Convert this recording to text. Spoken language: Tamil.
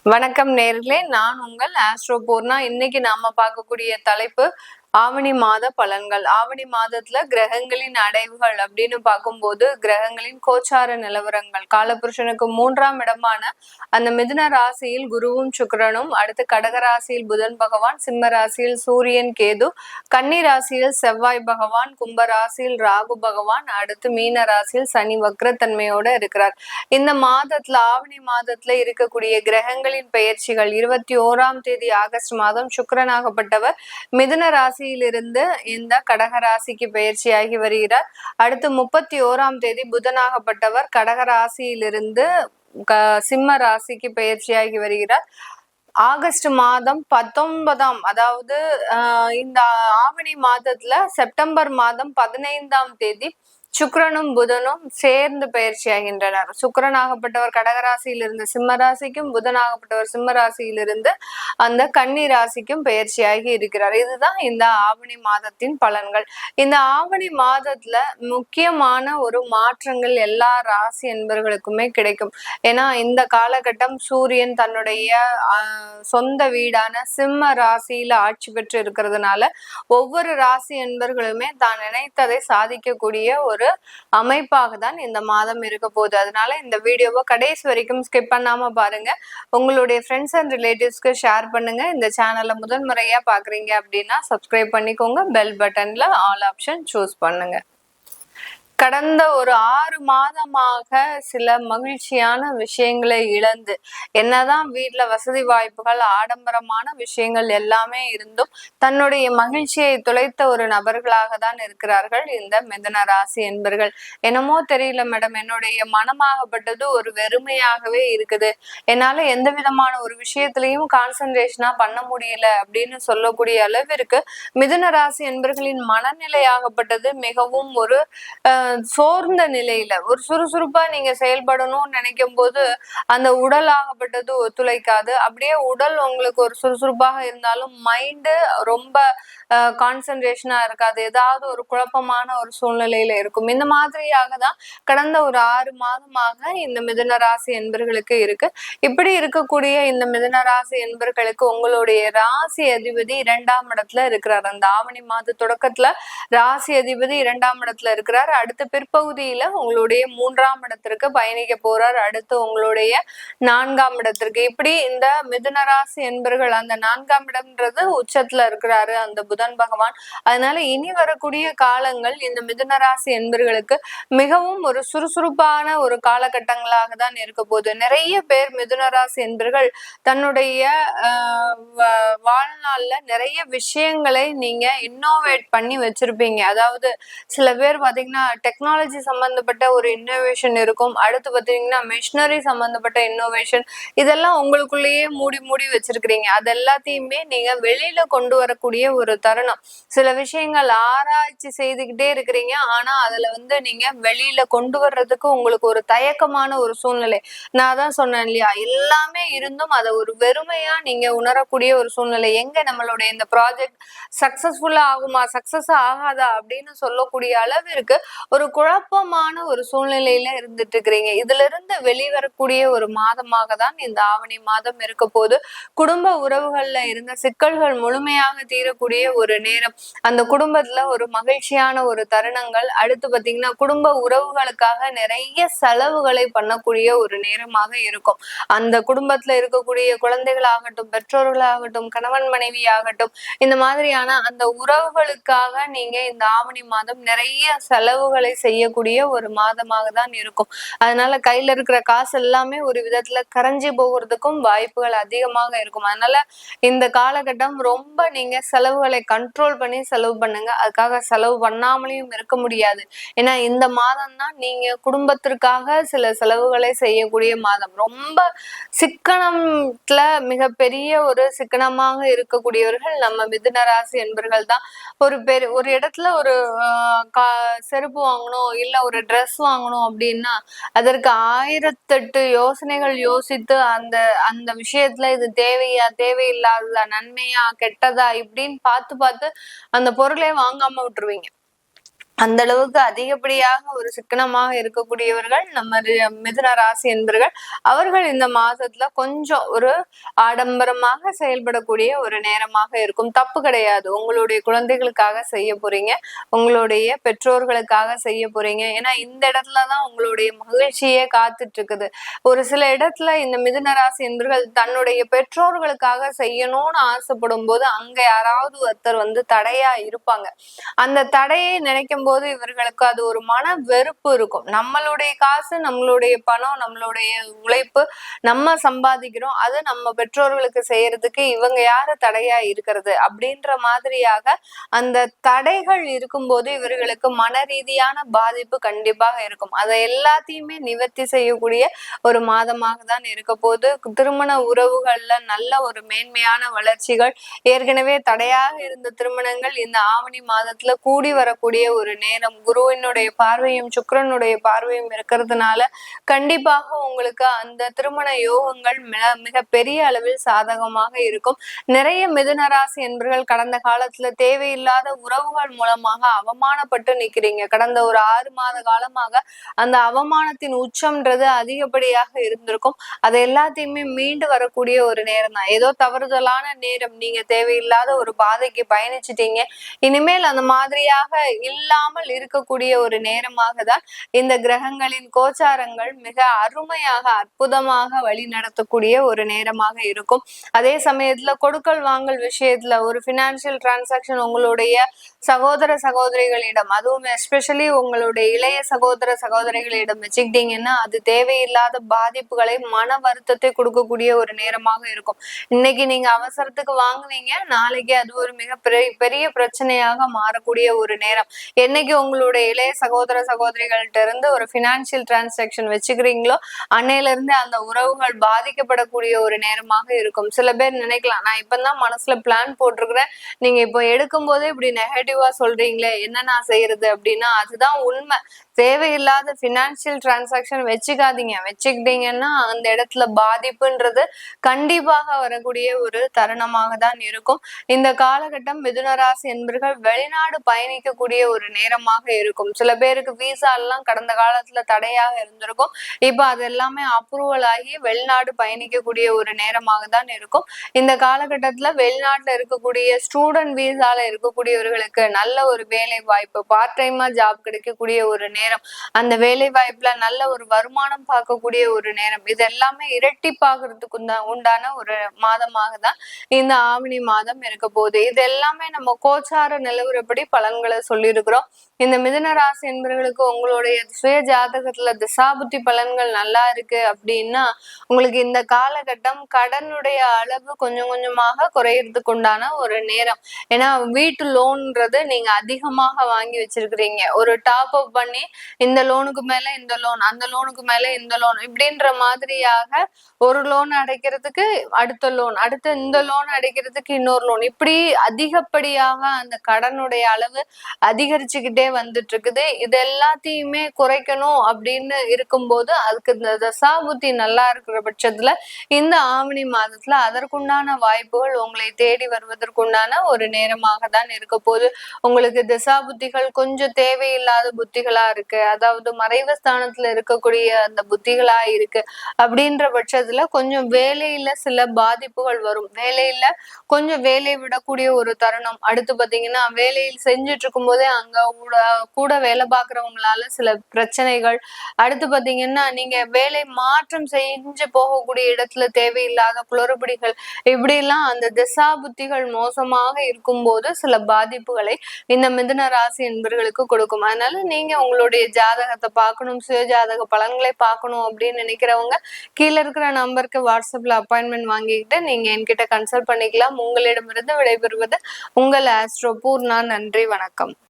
வணக்கம் நேர்களே, நான் உங்கள் ஆஸ்ட்ரோ பூர்ணா. இன்னைக்கு நாம பார்க்கக்கூடிய தலைப்பு ஆவணி மாத பலன்கள். ஆவணி மாதத்துல கிரகங்களின் அடைவுகள் அப்படின்னு பார்க்கும்போது கிரகங்களின் கோச்சார நிலவரங்கள், காலபுருஷனுக்கு 3ஆம் இடமான அந்த மிதுன ராசியில் குருவும் சுக்கிரனும், அடுத்து கடக ராசியில் புதன் பகவான், சிம்ம ராசியில் சூரியன் கேது, கன்னி ராசியில் செவ்வாய் பகவான், கும்ப ராசியில் ராகு பகவான், அடுத்து மீன ராசியில் சனி வக்ரத்தன்மையோட இருக்கிறார். இந்த மாதத்துல ஆவணி மாதத்துல இருக்கக்கூடிய கிரகங்களின் பெயர்ச்சிகள் 21ஆம் தேதி ஆகஸ்ட் மாதம் சுக்கிரனாகப்பட்டவர் மிதுன ராசியிலிருந்து இந்த கடக ராசிக்கு பெயர்ச்சியாகி வருகிறார். அடுத்து 31ஆம் தேதி புதனாகப்பட்டவர் கடக ராசியிலிருந்து சிம்ம ராசிக்கு பெயர்ச்சியாகி வருகிறார். ஆகஸ்ட் மாதம் 19ஆம், அதாவது இந்த ஆவணி மாதத்துல செப்டம்பர் மாதம் 15ஆம் தேதி சுக்கிரனும் புதனும் சேர்ந்து பயிற்சியாகின்றனர். சுக்கிரனாகப்பட்டவர் கடகராசியிலிருந்து சிம்ம ராசிக்கும், புதனாகப்பட்டவர் சிம்ம ராசியிலிருந்து அந்த கன்னி ராசிக்கும் பயிற்சியாகி இருக்கிறார். இதுதான் இந்த ஆவணி மாதத்தின் பலன்கள். இந்த ஆவணி மாதத்துல முக்கியமான ஒரு மாற்றங்கள் எல்லா ராசி என்பர்களுக்குமே கிடைக்கும். ஏன்னா இந்த காலகட்டம் சூரியன் தன்னுடைய சொந்த வீடான சிம்ம ராசியில ஆட்சி பெற்று இருக்கிறதுனால ஒவ்வொரு ராசி என்பர்களுமே தான் நினைத்ததை சாதிக்கக்கூடிய ஒரு அமைப்பாக தான் இந்த மாதம் இருக்க போகுது. அதனால இந்த வீடியோவை கடைசி வரைக்கும் ஸ்கிப் பண்ணாம பாருங்க. உங்களுடைய ஃப்ரெண்ட்ஸ் அண்ட் ரிலேட்டிவ்ஸ்க்கு ஷேர் பண்ணுங்க. இந்த சேனலை முதல் முறையா பாக்குறீங்க அப்படின்னா சப்ஸ்கிரைப் பண்ணிக்கோங்க. பெல் பட்டன்ல ஆல் ஆப்ஷன் சூஸ் பண்ணுங்க. கடந்த ஒரு 6 மாதமாக சில மகிழ்ச்சியான விஷயங்களை இழந்து, என்னதான் வீட்டுல வசதி வாய்ப்புகள் ஆடம்பரமான விஷயங்கள் எல்லாமே இருந்தும் தன்னுடைய மகிழ்ச்சியை தொலைத்த ஒரு நபர்களாக தான் இருக்கிறார்கள் இந்த மிதுன ராசி என்பர்கள். என்னமோ தெரியல மேடம், என்னுடைய மனமாகப்பட்டது ஒரு வெறுமையாகவே இருக்குது, என்னால எந்த விதமான ஒரு விஷயத்திலையும் கான்சன்ட்ரேஷனா பண்ண முடியல அப்படின்னு சொல்லக்கூடிய அளவிற்கு மிதுன ராசி என்பர்களின் மனநிலையாகப்பட்டது மிகவும் ஒரு சோர்ந்த நிலையில, ஒரு சுறுசுறுப்பா நீங்க செயல்படணும்னு நினைக்கும் போது அந்த உடல் ஆகப்பட்டது ஒத்துழைக்காது. அப்படியே உடல் உங்களுக்கு ஒரு சுறுசுறுப்பாக இருந்தாலும் மைண்டு ரொம்ப கான்சன்ட்ரேஷனா இருக்காது, ஏதாவது ஒரு குழப்பமான ஒரு சூழ்நிலையில இருக்கும். இந்த மாதிரியாக தான் கடந்த ஒரு 6 மாதமாக இந்த மிதுன ராசி என்பர்களுக்கு இருக்கு. இப்படி இருக்கக்கூடிய இந்த மிதுன ராசி என்பர்களுக்கு உங்களுடைய ராசி அதிபதி 2ஆம் இடத்துல இருக்கிறார். அந்த ஆவணி மாத தொடக்கத்துல ராசி அதிபதி 2ஆம் இடத்துல இருக்கிறார். அடுத்த பிற்பகுதியில உங்களுடைய 3ஆம் இடத்திற்கு பயணிக்க போறார். அடுத்து உங்களுடைய 4ஆம் இடத்திற்கு. இப்படி இந்த மிதுன ராசி என்பர்கள் அந்த 4ஆம் இடம்ன்றது உச்சத்துல இருக்கிறாரு அந்த புதன் பகவான். அதனால இனி வரக்கூடிய காலங்கள் இந்த மிதுன ராசி என்பர்களுக்கு மிகவும் ஒரு சுறுசுறுப்பான ஒரு காலகட்டங்களாக தான் இருக்க போகுது. நிறைய பேர் மிதுன ராசி என்பர்கள் தன்னுடைய வாழ்நாள்ல நிறைய விஷயங்களை நீங்க இன்னோவேட் பண்ணி வச்சிருப்பீங்க. அதாவது சில பேர் பாத்தீங்கன்னா டெக்னாலஜி சம்பந்தப்பட்ட ஒரு இன்னோவேஷன் இருக்கும். அடுத்து பாத்தீங்கன்னா மிஷினரி சம்பந்தப்பட்ட இன்னோவேஷன், இதெல்லாம் உங்களுக்குள்ளேயே மூடி மூடி வச்சிருக்கிறீங்க. அது எல்லாத்தையுமே நீங்க வெளியில கொண்டு வரக்கூடிய ஒரு தருணம். சில விஷயங்கள் ஆராய்ச்சி செய்துக்கிட்டே இருக்கிறீங்க, ஆனா அதுல நீங்க வெளியில கொண்டு வர்றதுக்கு உங்களுக்கு ஒரு தயக்கமான ஒரு சூழ்நிலை. நான் தான் சொன்னேன் இல்லையா, எல்லாமே இருந்தும் அதை ஒரு வெறுமையா நீங்க உணரக்கூடிய ஒரு சூழ்நிலை. எங்க நம்மளுடைய இந்த ப்ராஜெக்ட் சக்சஸ்ஃபுல்லா ஆகுமா, சக்சஸ் ஆகாதா அப்படின்னு சொல்லக்கூடிய அளவிற்கு ஒரு குழப்பமான ஒரு சூழ்நிலையில இருந்துட்டு இருக்கிறீங்க. இதுல இருந்து வெளிவரக்கூடிய ஒரு மாதமாக தான் இந்த ஆவணி மாதம் இருக்க போது. குடும்ப உறவுகள்ல இருந்த சிக்கல்கள் முழுமையாக தீரக்கூடிய ஒரு நேரம். அந்த குடும்பத்துல ஒரு மகிழ்ச்சியான ஒரு தருணங்கள். அடுத்து பாத்தீங்கன்னா குடும்ப உறவுகளுக்காக நிறைய செலவுகளை பண்ணக்கூடிய ஒரு நேரமாக இருக்கும். அந்த குடும்பத்துல இருக்கக்கூடிய குழந்தைகளாகட்டும், பெற்றோர்களாகட்டும், கணவன் மனைவி ஆகட்டும், இந்த மாதிரியான அந்த உறவுகளுக்காக நீங்க இந்த ஆவணி மாதம் நிறைய செலவுகளை செய்யக்கூடிய ஒரு மாதமாக தான் இருக்கும். அதனால கையில இருக்கிற காசு எல்லாமே ஒரு விதத்துல கரைஞ்சி போகிறதுக்கும் வாய்ப்புகள் அதிகமாக இருக்கும். அதனால இந்த காலகட்டம் ரொம்ப நீங்க செலவுகளை கண்ட்ரோல் பண்ணி செலவு பண்ணுங்க. அதுக்காக செலவு பண்ணாமலையும் இருக்க முடியாது. ஏன்னா இந்த மாதம் தான் நீங்க குடும்பத்திற்காக சில செலவுகளை செய்யக்கூடிய மாதம். ரொம்ப சிக்கனத்துல மிகப்பெரிய ஒரு சிக்கனமாக இருக்கக்கூடியவர்கள் நம்ம மிதுன ராசி என்பர்கள் தான். ஒரு இடத்துல ஒரு செருப்பு வாங்கணும், இல்ல ஒரு ட்ரெஸ் வாங்கணும் அப்படின்னா அதற்கு 1008 யோசனைகள் யோசித்து அந்த அந்த விஷயத்துல இது தேவையா, தேவையில்லாததா, நன்மையா, கெட்டதா இப்படின்னு பார்த்து பார்த்து அந்த பொருளே வாங்காம விட்டுருவீங்க. அந்த அளவுக்கு அதிகப்படியாக ஒரு சிக்கனமாக இருக்கக்கூடியவர்கள் நம்ம மிதுன ராசி என்பர்கள். அவர்கள் இந்த மாதத்துல கொஞ்சம் ஒரு ஆடம்பரமாக செயல்படக்கூடிய ஒரு நேரமாக இருக்கும். தப்பு கிடையாது. உங்களுடைய குழந்தைகளுக்காக செய்ய போறீங்க, உங்களுடைய பெற்றோர்களுக்காக செய்ய போறீங்க. ஏன்னா இந்த இடத்துலதான் உங்களுடைய மகிழ்ச்சியே காத்துட்டு இருக்குது. ஒரு சில இடத்துல இந்த மிதுன ராசி என்பர்கள் தன்னுடைய பெற்றோர்களுக்காக செய்யணும்னு ஆசைப்படும் போது அங்க யாராவது ஒருத்தர் தடையா இருப்பாங்க. அந்த தடையை நினைக்கும் போது இவர்களுக்கு அது ஒரு மன வெறுப்பு இருக்கும். நம்மளுடைய காசு, நம்மளுடைய பணம், நம்மளுடைய உழைப்பு, நம்ம சம்பாதிக்கிறோம், அது நம்ம பெற்றோர்களுக்கு செய்யறதுக்கு இவங்க யாரு தடையா இருக்கிறது அப்படின்ற மாதிரியாக அந்த தடைகள் இருக்கும்போது இவர்களுக்கு மன ரீதியான பாதிப்பு கண்டிப்பாக இருக்கும். அதை எல்லாத்தையுமே நிவர்த்தி செய்யக்கூடிய ஒரு மாதமாக தான் இருக்க போது. திருமண உறவுகள்ல நல்ல ஒரு மேன்மையான வளர்ச்சிகள், ஏற்கனவே தடையாக இருந்த திருமணங்கள் இந்த ஆவணி மாதத்துல கூடி வரக்கூடிய ஒரு நேரம். குருவினுடைய பார்வையும் சுக்கிரனுடைய பார்வையும் இருக்கிறதுனால கண்டிப்பாக உங்களுக்கு அந்த திருமண யோகங்கள் மிக பெரிய அளவில் சாதகமாக இருக்கும். நிறைய மிதுன ராசி என்பர்கள் கடந்த காலத்துல தேவையில்லாத உறவுகள் மூலமாக அவமானப்பட்டு நிக்கிறீங்க. கடந்த ஒரு 6 மாத காலமாக அந்த அவமானத்தின் உச்சம்ன்றது அதிகப்படியாக இருந்திருக்கும். அது எல்லாத்தையுமே மீண்டு வரக்கூடிய ஒரு நேரம் தான். ஏதோ தவறுதலான நேரம், நீங்க தேவையில்லாத ஒரு பாதைக்கு பயணிச்சிட்டீங்க. இனிமேல் அந்த மாதிரியாக இல்லாமல் இருக்கக்கூடிய ஒரு நேரமாக தான் இந்த கிரகங்களின் கோச்சாரங்கள் மிக அருமையாக அற்புதமாக வழி நடத்தக்கூடிய ஒரு நேரமாக இருக்கும். அதே சமயத்துல கொடுக்கல் வாங்கல் விஷயத்துல ஒரு பினான்சியல் டிரான்சாக்சன் உங்களுடைய சகோதர சகோதரிகளிடம், அதுவும் எஸ்பெஷலி உங்களுடைய இளைய சகோதர சகோதரிகளிடம் வச்சுக்கிட்டீங்கன்னா அது தேவையில்லாத பாதிப்புகளை, மன வருத்தத்தை கொடுக்கக்கூடிய ஒரு நேரமாக இருக்கும். இன்னைக்கு நீங்க அவசரத்துக்கு வாங்குவீங்க, நாளைக்கு அது ஒரு மிக பெரிய பிரச்சனையாக மாறக்கூடிய ஒரு நேரம். என்னைக்கு உங்களுடைய இளைய சகோதர சகோதரிகள்ட்ட இருந்து ஒரு பினான்சியல் டிரான்சாக்சன் வச்சுக்கிறீங்களோ அன்னையில இருந்து அந்த உறவுகள் பாதிக்கப்படக்கூடிய ஒரு நேரமாக இருக்கும். சில பேர் நினைக்கலாம், நான் இப்பதான் மனசுல பிளான் போட்டிருக்கிறேன், நீங்க இப்போ எடுக்கும் போதே இப்படி நெகட்டிவா சொல்றீங்களே, என்ன நான் செய்யறது அப்படின்னா அதுதான் உண்மை. தேவையில்லாத பினான்சியல் டிரான்சாக்சன் வச்சுக்காதீங்க. வச்சுக்கிட்டீங்கன்னா அந்த இடத்துல பாதிப்புன்றது கண்டிப்பாக வரக்கூடிய ஒரு தருணமாக தான் இருக்கும். இந்த காலகட்டம் மிதுன ராசி என்பர்கள் வெளிநாடு பயணிக்கக்கூடிய ஒரு நேரமாக இருக்கும். சில பேருக்கு விசா எல்லாம் கடந்த காலத்துல தடையாக இருந்திருக்கும். இப்ப அது எல்லாமே அப்ரூவல் ஆகி வெளிநாடு பயணிக்கக்கூடிய ஒரு நேரமாக தான் இருக்கும். இந்த காலகட்டத்துல வெளிநாட்டுல இருக்கக்கூடிய ஸ்டூடெண்ட் விசால இருக்கக்கூடியவர்களுக்கு நல்ல ஒரு வேலை வாய்ப்பு, பார்ட் டைமா ஜாப் கிடைக்கக்கூடிய ஒரு நேரம், அந்த வேலை வாய்ப்புல நல்ல ஒரு வருமானம் பார்க்கக்கூடிய ஒரு நேரம், இது எல்லாமே இரட்டிப்பாகிறதுக்கு உண்டான ஒரு மாதமாக தான் இந்த ஆவணி மாதம் இருக்க போகுது. இது எல்லாமே நம்ம கோச்சார நிலவரப்படி பலன்களை சொல்லியிருக்கிறோம். இந்த மிதுன ராசி என்பவர்களுக்கு உங்களுடைய சுய ஜாதகத்துல திசாபுத்தி பலன்கள் நல்லா இருக்கு அப்படின்னா உங்களுக்கு இந்த காலகட்டம் கடனுடைய அளவு கொஞ்சம் கொஞ்சமாக குறையறதுக்கு உண்டான ஒரு நேரம். ஏன்னா வீட்டு லோன்ன்றது நீங்க அதிகமாக வாங்கி வச்சிருக்கிறீங்க. ஒரு டாப் அப் பண்ணி இந்த லோனுக்கு மேல இந்த லோன், அந்த லோனுக்கு மேல இந்த லோன், இப்படின்ற மாதிரியாக ஒரு லோன் அடைக்கிறதுக்கு அடுத்த லோன், அடுத்து இந்த லோன் அடைக்கிறதுக்கு இன்னொரு லோன், இப்படி அதிகப்படியாக அந்த கடனுடைய அளவு அதிகரிச்சுக்கிட்டே வந்துட்டு இருக்குது. இது எல்லாத்தையுமே குறைக்கணும் அப்படின்னு இருக்கும்போது அதுக்கு இந்த தசாபுத்தி நல்லா இருக்கிற பட்சத்துல இந்த ஆவணி மாதத்துல அதற்குண்டான வாய்ப்புகள் உங்களை தேடி வருவதற்குண்டான ஒரு நேரமாக தான் இருக்க போது. உங்களுக்கு திசாபுத்திகள் கொஞ்சம் தேவையில்லாத புத்திகளா இருக்கு, அதாவது மறைவு ஸ்தானத்துல இருக்கக்கூடிய அந்த புத்திகளா இருக்கு அப்படின்ற பட்சத்துல கொஞ்சம் வேலையில சில பாதிப்புகள் வரும். வேலையில கொஞ்சம் வேலையை விடக்கூடிய ஒரு தருணம். அடுத்து பாத்தீங்கன்னா வேலையில் செஞ்சுட்டு இருக்கும் போதே அங்க கூட வேலை பார்க்கறவங்களால சில பிரச்சனைகள். அடுத்து பாத்தீங்கன்னா நீங்க வேலை மாற்றம் செஞ்சு போகக்கூடிய இடத்துல தேவையில்லாத குளறுபடிகள், இப்படி எல்லாம் அந்த திசா புத்திகள் மோசமாக இருக்கும்போது சில பாதிப்புகளை இந்த மிதுன ராசி என்பவர்களுக்கு கொடுக்கும். அதனால நீங்க உங்களுடைய ஜாதகத்தை பார்க்கணும், சுய ஜாதக பலன்களை பார்க்கணும் அப்படின்னு நினைக்கிறவங்க கீழே இருக்கிற நம்பருக்கு வாட்ஸ்அப்ல அப்பாயின்மெண்ட் வாங்கிக்கிட்டு நீங்க என்கிட்ட கன்சல்ட் பண்ணிக்கலாம். உங்களிடமிருந்து விடைபெறுவது உங்கள் ஆஸ்ட்ரோ பூர்ணா. நன்றி, வணக்கம்.